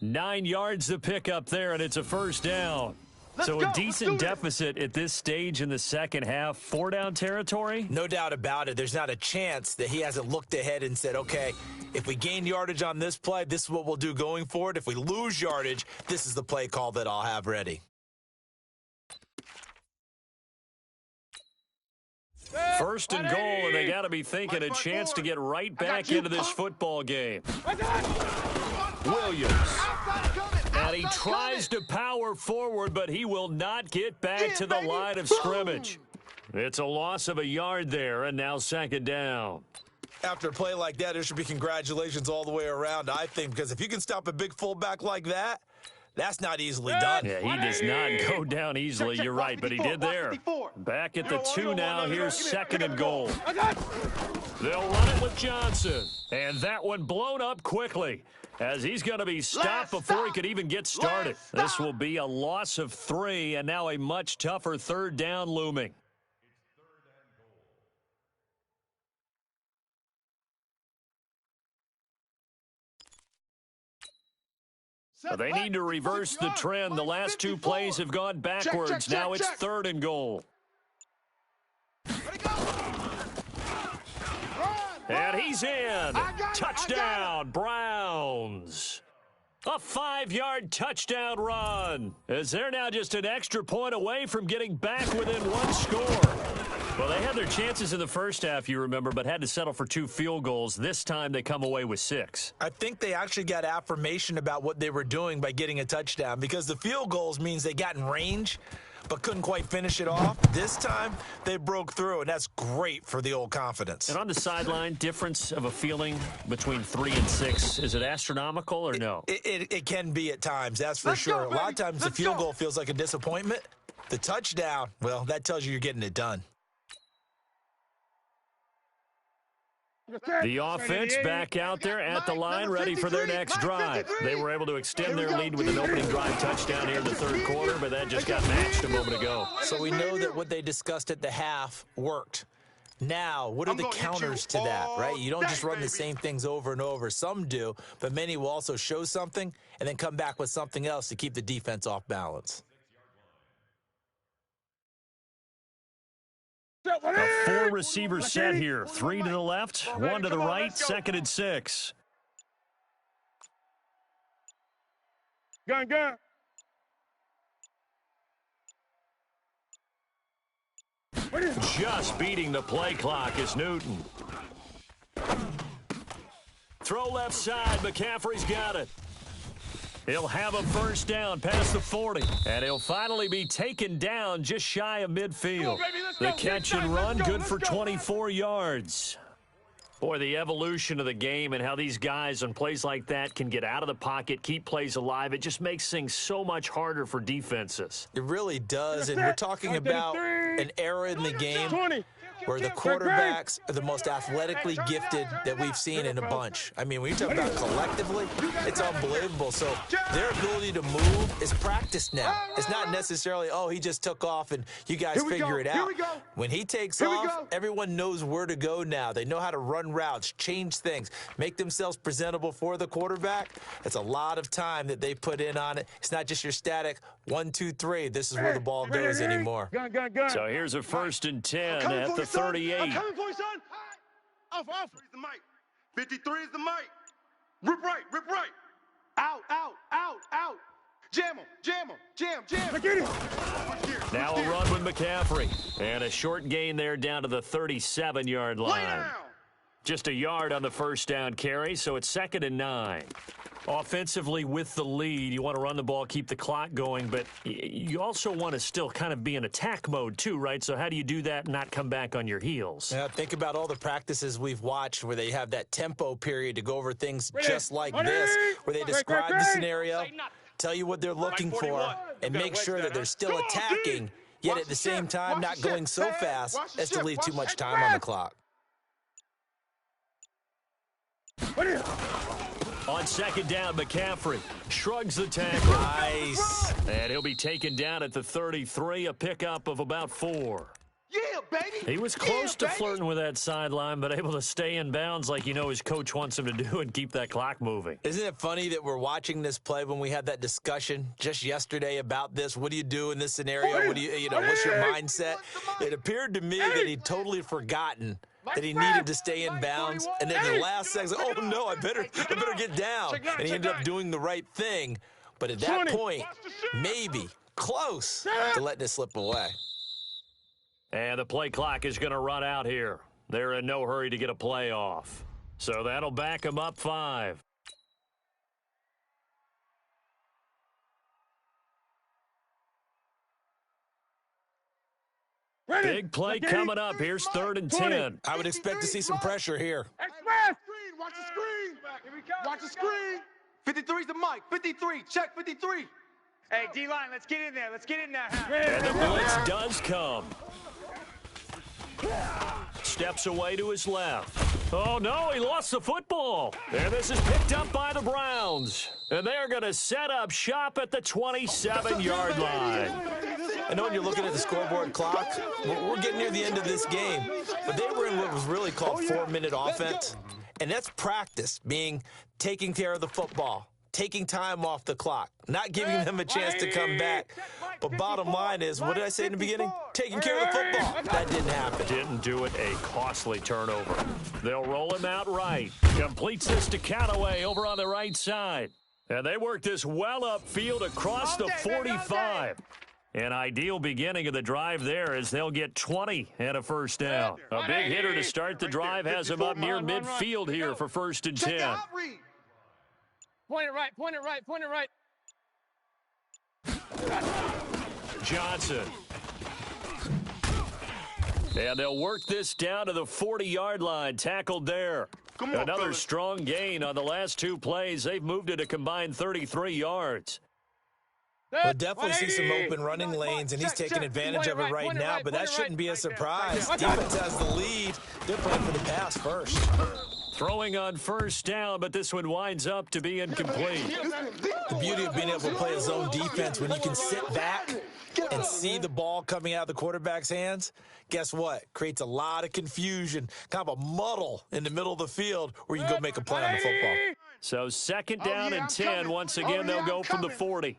Speaker 1: 9 yards to pick up there, and it's a first down. So a decent deficit at this stage in the second half. 4-down territory?
Speaker 4: No doubt about it. There's not a chance that he hasn't looked ahead and said, okay, if we gain yardage on this play, this is what we'll do going forward. If we lose yardage, this is the play call that I'll have ready.
Speaker 1: First and goal, and they got to be thinking a chance to get right back into this football game. Williams. And he tries to power forward, but he will not get back to the line of scrimmage. It's a loss of a yard there, and now second down.
Speaker 4: After a play like that, there should be congratulations all the way around, I think, because if you can stop a big fullback like that, that's not easily done.
Speaker 1: Yeah, he does not go down easily. You're right, but he did there. Back at the 2 now. Here's second and goal. They'll run it with Johnson. And that one blown up quickly as he's going to be stopped before he could even get started. This will be a loss of 3, and now a much tougher third down looming. They need to reverse the trend. The last 2 plays have gone backwards. Now it's third and goal. And he's in. Touchdown, Browns. A 5-yard touchdown run, as they're now just an extra point away from getting back within 1 score. Well, they had their chances in the first half, you remember, but had to settle for 2 field goals. This time they come away with 6.
Speaker 4: I think they actually got affirmation about what they were doing by getting a touchdown, because the field goals means they got in range but couldn't quite finish it off. This time they broke through, and that's great for the old confidence.
Speaker 1: And on the sideline, difference of a feeling between 3 and 6, is it astronomical or no?
Speaker 4: It can be at times, that's for sure. A lot of times the field goal feels like a disappointment. The touchdown, well, that tells you you're getting it done.
Speaker 1: The offense back out there at the line, ready for their next drive. They were able to extend their lead with an opening drive touchdown here in the third quarter, but that just got matched a moment ago.
Speaker 4: So we know that what they discussed at the half worked. Now, what are the counters to that, right? You don't just run the same things over and over. Some do, but many will also show something and then come back with something else to keep the defense off balance.
Speaker 1: A 4-receiver set here. 3 to the left, 1 to the right, second and 6.
Speaker 5: Gun.
Speaker 1: Just beating the play clock is Newton. Throw left side. McCaffrey's got it. He'll have a first down past the 40, and he'll finally be taken down just shy of midfield. The catch and run good for 24 yards. Boy, the evolution of the game and how these guys on plays like that can get out of the pocket, keep plays alive, it just makes things so much harder for defenses.
Speaker 4: It really does, and we're talking about an era in the game where the quarterbacks are the most athletically gifted that we've seen in a bunch. I mean, when you talk about collectively, it's unbelievable. So their ability to move is practiced now. It's not necessarily, oh, he just took off and you guys figure it out. When he takes off, everyone knows where to go now. They know how to run routes, change things, make themselves presentable for the quarterback. It's a lot of time that they put in on it. It's not just your static 1, 2, 3. This is where the ball goes anymore.
Speaker 1: So here's a 1st and 10 at the 38.
Speaker 2: I'm coming for you, son. Off. 53 is the mic. 53 is the mic. Rip right. Out. Jam him. Get him.
Speaker 1: Now a run with McCaffrey. And a short gain there down to the 37-yard line. Just a yard on the first down carry, so it's 2nd and 9. Offensively with the lead, you want to run the ball, keep the clock going, but you also want to still kind of be in attack mode too, right? So how do you do that and not come back on your heels?
Speaker 4: Yeah, think about all the practices we've watched where they have that tempo period to go over things just like this, where they describe the scenario, tell you what they're looking for, and make sure that they're still attacking, yet at the same time not going so fast as to leave too much time on the clock.
Speaker 1: On 2nd down, McCaffrey shrugs the tackle.
Speaker 4: Nice.
Speaker 1: And he'll be taken down at the 33, a pickup of about 4.
Speaker 2: Yeah, baby.
Speaker 1: He was close to flirting with that sideline, but able to stay in bounds like his coach wants him to do and keep that clock moving.
Speaker 4: Isn't it funny that we're watching this play when we had that discussion just yesterday about this? What do you do in this scenario? What do what's your mindset? It appeared to me that he'd totally forgotten that he needed to stay in bounds, and then the last second, oh no, I better get down. And he ended up doing the right thing. But at that point, maybe close to letting it slip away.
Speaker 1: And the play clock is going to run out here. They're in no hurry to get a play off. So that'll back them up 5. Big play coming up. Here's 3rd and 10.
Speaker 4: I would expect to see some pressure here.
Speaker 2: Watch the screen. Watch the screen. 53's the mic. 53. Check 53. Hey, D-line, let's get in there.
Speaker 1: And the blitz does come. Steps away to his left. Oh, no, he lost the football. And this is picked up by the Browns. And they're going to set up shop at the 27-yard line.
Speaker 4: I know when you're looking at the scoreboard clock, we're getting near the end of this game, but they were in what was really called 4-minute offense, and that's practice, being taking care of the football, taking time off the clock, not giving them a chance to come back. But bottom line is, what did I say in the beginning? Taking care of the football. That didn't happen.
Speaker 1: Didn't do it. A costly turnover. They'll roll him out right. Completes this to Callaway over on the right side. And they work this well upfield across the 45. An ideal beginning of the drive there as they'll get 20 and a first down. A big hitter to start the drive has him up near midfield here for 1st and 10.
Speaker 5: Point it right.
Speaker 1: Johnson. And they'll work this down to the 40-yard line, tackled there. Another strong gain on the last 2 plays. They've moved it a combined 33 yards.
Speaker 4: We'll definitely see some open running lanes, and he's taking advantage of it right now, but that shouldn't be a surprise. Defense has the lead. They're playing for the pass first.
Speaker 1: Throwing on 1st down, but this one winds up to be incomplete.
Speaker 4: The beauty of being able to play a zone defense when you can sit back and see the ball coming out of the quarterback's hands, guess what? Creates a lot of confusion, kind of a muddle in the middle of the field where you go make a play on the football.
Speaker 1: So 2nd down and 10. Once again, they'll go from the 40.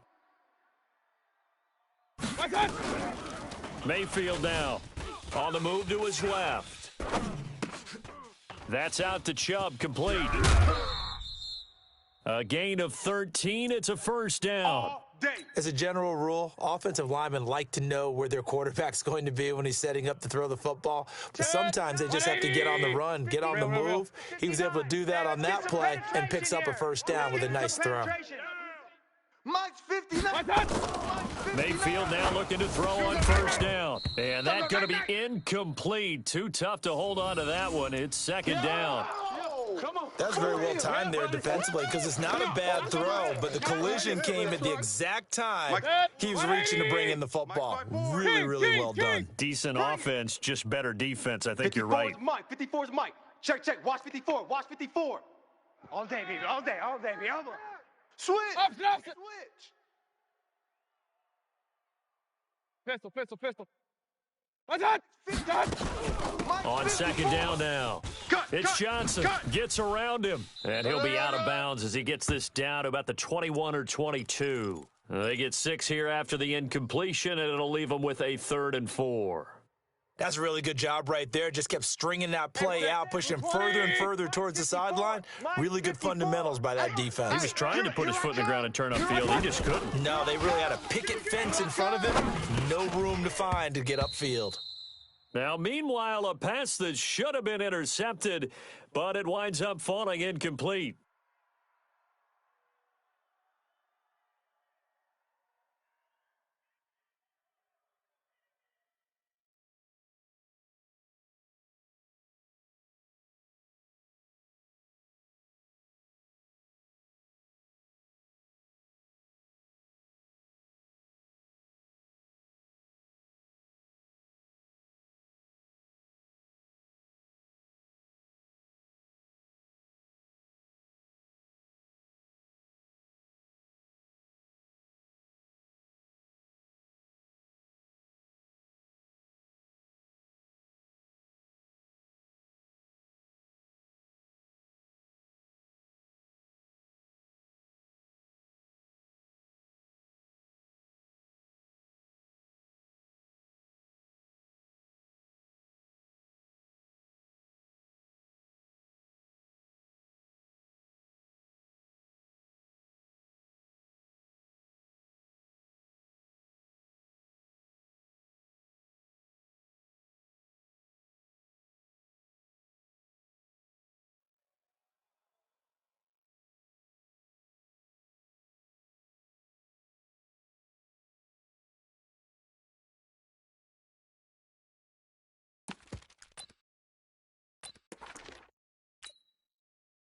Speaker 1: Mayfield now on the move to his left. That's out to Chubb, complete. A gain of 13. It's a 1st down.
Speaker 4: As a general rule, offensive linemen like to know where their quarterback's going to be when he's setting up to throw the football. But sometimes they just have to get on the run, get on the move. He was able to do that on that play and picks up a 1st down with a nice throw.
Speaker 2: Mike's 59.
Speaker 1: Mayfield now looking to throw on first down. And that's going to be incomplete. Too tough to hold on to that one. It's second down.
Speaker 4: That's very well timed there defensively because it's not a bad throw, but the collision came at the exact time he was reaching to bring in the football. Really, really well done.
Speaker 1: Decent offense, just better defense. I think you're right.
Speaker 2: 54 is Mike. Check. Watch 54. Watch 54. All day, baby. All day, baby. All day. Switch. Switch.
Speaker 5: Pistol. Done.
Speaker 1: On second down now. It's Johnson. Gets around him. And he'll be out of bounds as he gets this down to about the 21 or 22. They get 6 here after the incompletion, and it'll leave them with a 3rd and 4.
Speaker 4: That's a really good job right there. Just kept stringing that play out, pushing him further and further towards the sideline. Really good fundamentals by that defense.
Speaker 1: He was trying to put his foot in the ground and turn upfield. He just couldn't.
Speaker 4: No, they really had a picket fence in front of him. No room to find to get upfield.
Speaker 1: Now, meanwhile, a pass that should have been intercepted, but it winds up falling incomplete.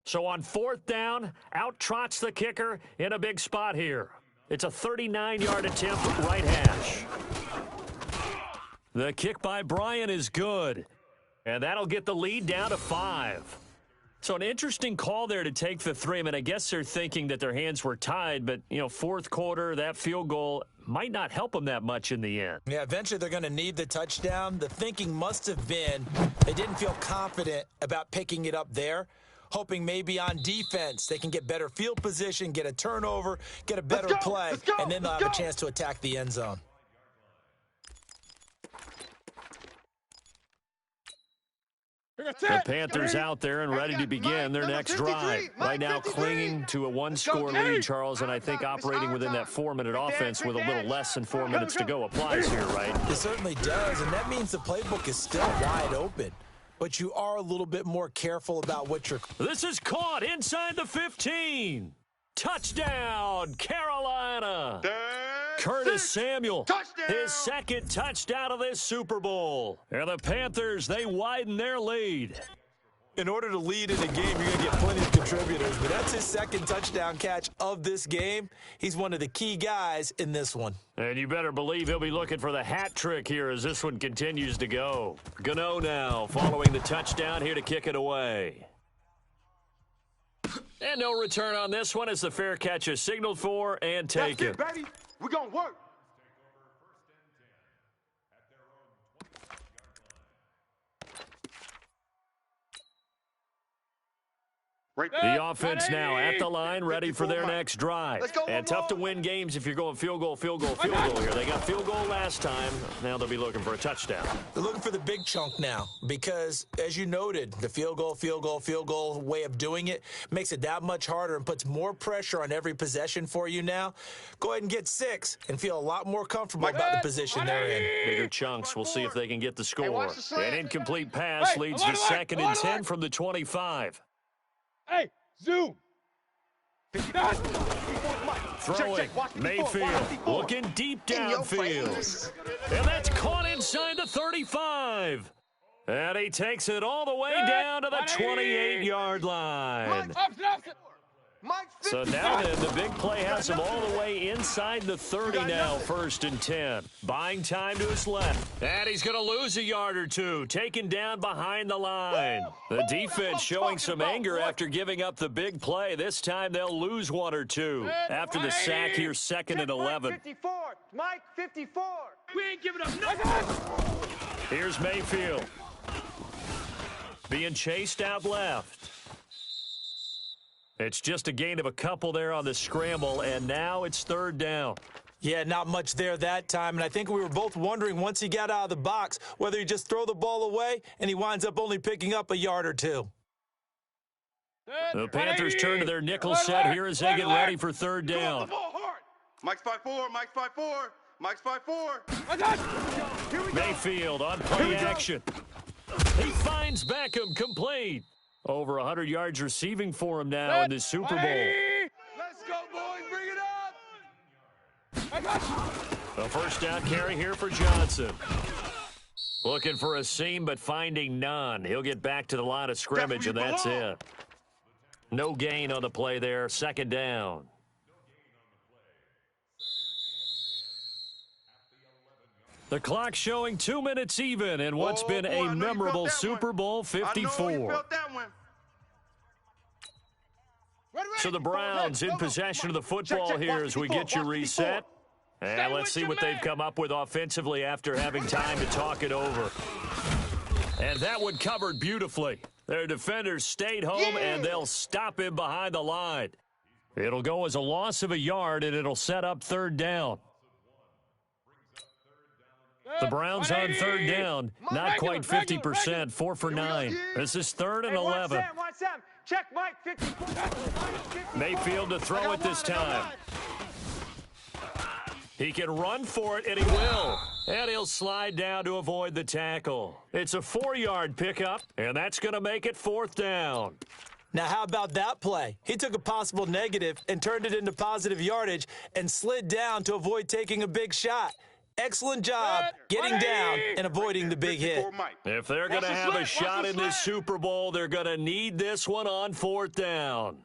Speaker 1: So on 4th down, out trots the kicker in a big spot here. It's a 39-yard attempt, right hash. The kick by Bryant is good, and that'll get the lead down to 5. So an interesting call there to take the 3. I mean, I guess they're thinking that their hands were tied, but, you know, 4th quarter, that field goal might not help them that much in the end.
Speaker 4: Yeah, eventually they're going to need the touchdown. The thinking must have been they didn't feel confident about picking it up there, hoping maybe on defense they can get better field position, get a turnover, get a better play, and then they'll have a chance to attack the end zone.
Speaker 1: The Panthers out there and ready to begin their next drive. Right now clinging to a 1-score lead, Charles, and I think operating within that 4-minute offense with a little less than 4 minutes to go applies here, right?
Speaker 4: It certainly does, and that means the playbook is still wide open. But you are a little bit more careful about what you're...
Speaker 1: This is caught inside the 15. Touchdown, Carolina. Curtis Samuel, his 2nd touchdown of this Super Bowl. And the Panthers, they widen their lead.
Speaker 4: In order to lead in a game, you're going to get plenty of contributors, but that's his 2nd touchdown catch of this game. He's one of the key guys in this one.
Speaker 1: And you better believe he'll be looking for the hat trick here as this one continues to go. Gano now following the touchdown here to kick it away. And no return on this one as the fair catch is signaled for and taken.
Speaker 2: That's it, baby. We're going to work.
Speaker 1: The offense now at the line, ready for their next drive. And tough to win games if you're going field goal here. They got field goal last time. Now they'll be looking for a touchdown.
Speaker 4: They're looking for the big chunk now because, as you noted, the field goal way of doing it makes it that much harder and puts more pressure on every possession for you now. Go ahead and get 6 and feel a lot more comfortable about the position they're in.
Speaker 1: Bigger chunks. We'll see if they can get the score. An incomplete pass leads to 2nd and 10 from the 25.
Speaker 5: Hey, zoom.
Speaker 1: Throwing, Mayfield looking deep downfield. And that's caught inside the 35. And he takes it all the way down to the 28-yard line. So now then, the big play has him all the way inside the 30 now, 1st and 10. Buying time to his left. And he's going to lose a yard or two, taken down behind the line. The defense showing some anger after giving up the big play. This time they'll lose 1 or 2 after the sack here, 2nd and 11.
Speaker 2: 54. Mike 54.
Speaker 5: We ain't giving up nothing.
Speaker 1: Here's Mayfield. Being chased out left. It's just a gain of a couple there on the scramble, and now it's 3rd down.
Speaker 4: Yeah, not much there that time, and I think we were both wondering once he got out of the box whether he just throw the ball away and he winds up only picking up a yard or 2.
Speaker 1: The Panthers turn to their nickel set here as they get ready for 3rd down.
Speaker 2: Mike's 5-4. Mike's 5-4. Mike's 5-4.
Speaker 1: Mayfield on play action. He finds Beckham complete. Over 100 yards receiving for him now in the Super Bowl.
Speaker 5: Let's go, boys. Bring it up.
Speaker 1: A 1st down carry here for Johnson. Looking for a seam, but finding none. He'll get back to the line of scrimmage, and that's it. No gain on the play there. 2nd down. The clock showing 2 minutes even in what's been a memorable Super Bowl 54. So the Browns in possession of the football here as we get you reset. And let's see what they've come up with offensively after having time to talk it over. And that one covered beautifully. Their defenders stayed home, and they'll stop him behind the line. It'll go as a loss of a yard, and it'll set up 3rd down. The Browns on 3rd down, not quite 50%, 4 for 9. This is 3rd and 11.
Speaker 2: Check Mike 54.
Speaker 1: Mayfield to throw it this time. He can run for it, and he will. And he'll slide down to avoid the tackle. It's a 4-yard pickup, and that's going to make it 4th down.
Speaker 4: Now, how about that play? He took a possible negative and turned it into positive yardage and slid down to avoid taking a big shot. Excellent job getting down and avoiding the big hit.
Speaker 1: If they're going to have a shot in this Super Bowl, they're going to need this one on 4th down.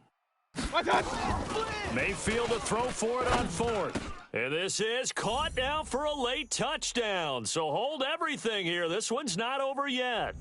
Speaker 1: Mayfield to throw for it on 4th. And this is caught now for a late touchdown. So hold everything here. This one's not over yet.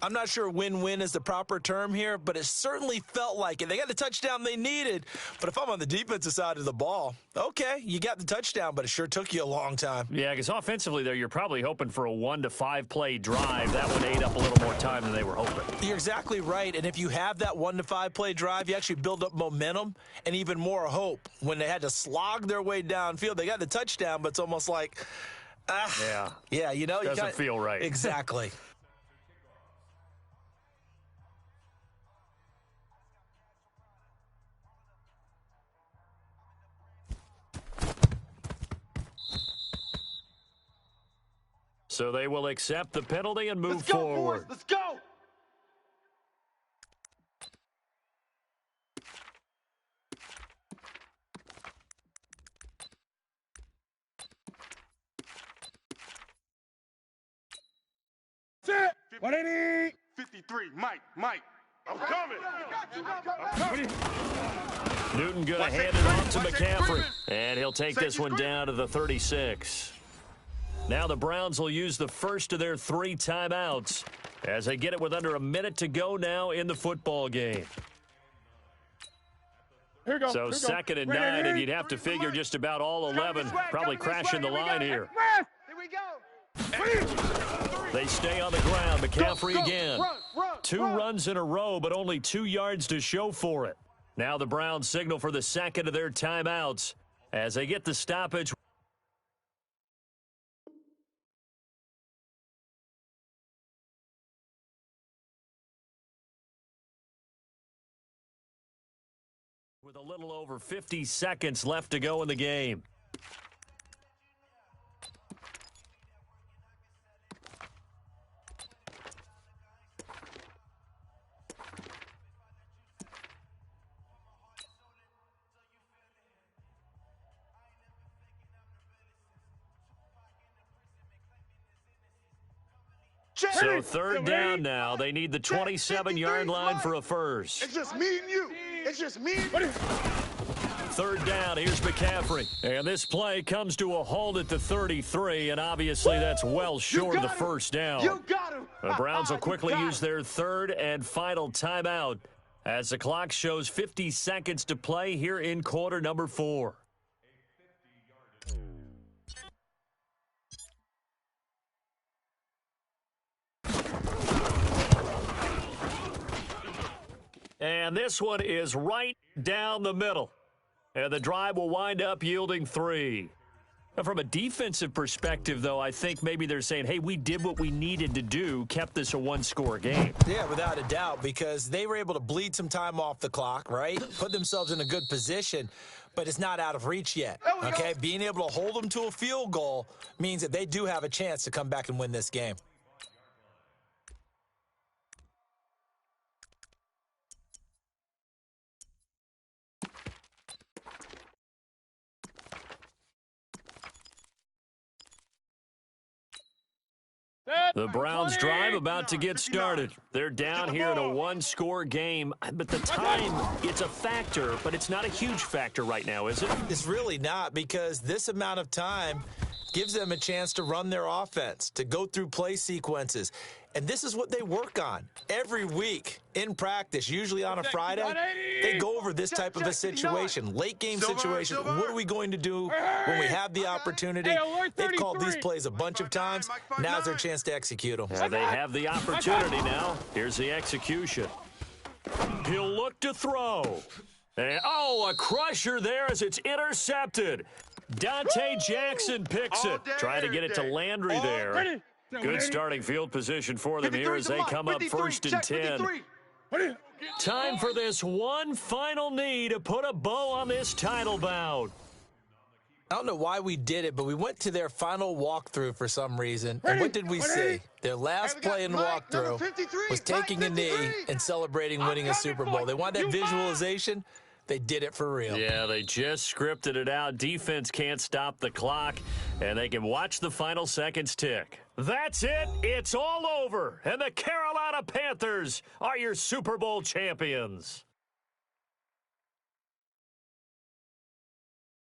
Speaker 4: I'm not sure win-win is the proper term here, but it certainly felt like it. They got the touchdown they needed, but if I'm on the defensive side of the ball, okay, you got the touchdown, but it sure took you a long time.
Speaker 1: Yeah, because offensively there, you're probably hoping for a 1 to 5 play drive. That one ate up a little more time than they were hoping.
Speaker 4: You're exactly right, and if you have that 1 to 5 play drive, you actually build up momentum and even more hope. When they had to slog their way downfield, they got the touchdown, but it's almost like, yeah, you know,
Speaker 1: doesn't feel right.
Speaker 4: Exactly.
Speaker 1: So they will accept the penalty and move forward.
Speaker 2: Let's go!
Speaker 5: Set. 180.
Speaker 2: 53. Mike. I'm coming.
Speaker 1: Newton going to hand it off to McCaffrey. And he'll take this one down to the 36. Now the Browns will use the first of their 3 timeouts as they get it with under a minute to go now in the football game.
Speaker 5: Here we go.
Speaker 1: So 2nd and 9, and you'd have to figure just about all 11 probably crashing the line here.
Speaker 2: Here we go.
Speaker 1: They stay on the ground. McCaffrey again. 2 runs in a row, but only 2 yards to show for it. Now the Browns signal for the second of their timeouts as they get the stoppage. With a little over 50 seconds left to go in the game. So third down now. They need the 27-yard line for a first.
Speaker 2: It's just me and you. It's just me and you.
Speaker 1: Third down, here's McCaffrey. And this play comes to a halt at the 33, and obviously that's well short of the first down.
Speaker 2: You got him.
Speaker 1: The Browns will quickly use their third and final timeout as the clock shows 50 seconds to play here in quarter number 4. And this one is right down the middle. And the drive will wind up yielding 3. Now, from a defensive perspective, though, I think maybe they're saying, hey, we did what we needed to do, kept this a one-score game.
Speaker 4: Yeah, without a doubt, because they were able to bleed some time off the clock, right? Put themselves in a good position, but it's not out of reach yet, okay? Being able to hold them to a field goal means that they do have a chance to come back and win this game.
Speaker 1: The Browns drive about to get started. They're down here in a one-score game, but the time, it's a factor, but it's not a huge factor right now, is it?
Speaker 4: It's really not, because this amount of time gives them a chance to run their offense, to go through play sequences. And this is what they work on every week in practice, usually on a Friday. They go over this type of a situation, late-game situation. What are we going to do when we have the opportunity? They've called these plays a bunch of times. Now's their chance to execute them.
Speaker 1: Yeah, they have the opportunity now. Here's the execution. He'll look to throw. And, oh, a crusher there as it's intercepted. Dante Jackson picks it. Trying to get it to Landry there. Good starting field position for them here as they come up first and 10. Time for this one final knee to put a bow on this title bout.
Speaker 4: I don't know why we did it, but we went to their final walkthrough for some reason. And what did we see? Their last play in walkthrough was taking a knee and celebrating winning a Super Bowl. They want that visualization. They did it for real.
Speaker 1: Yeah, they just scripted it out. Defense can't stop the clock, and they can watch the final seconds tick. That's it. It's all over, and the Carolina Panthers are your Super Bowl champions.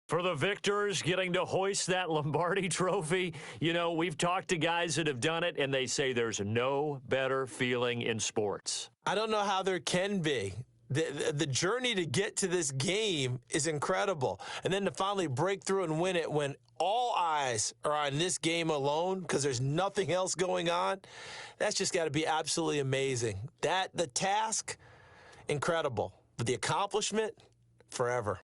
Speaker 1: For the victors getting to hoist that Lombardi trophy, you know, we've talked to guys that have done it, and they say there's no better feeling in sports.
Speaker 4: I don't know how there can be. The journey to get to this game is incredible. And then to finally break through and win it when all eyes are on this game alone because there's nothing else going on, that's just got to be absolutely amazing. The task, incredible. But the accomplishment, forever.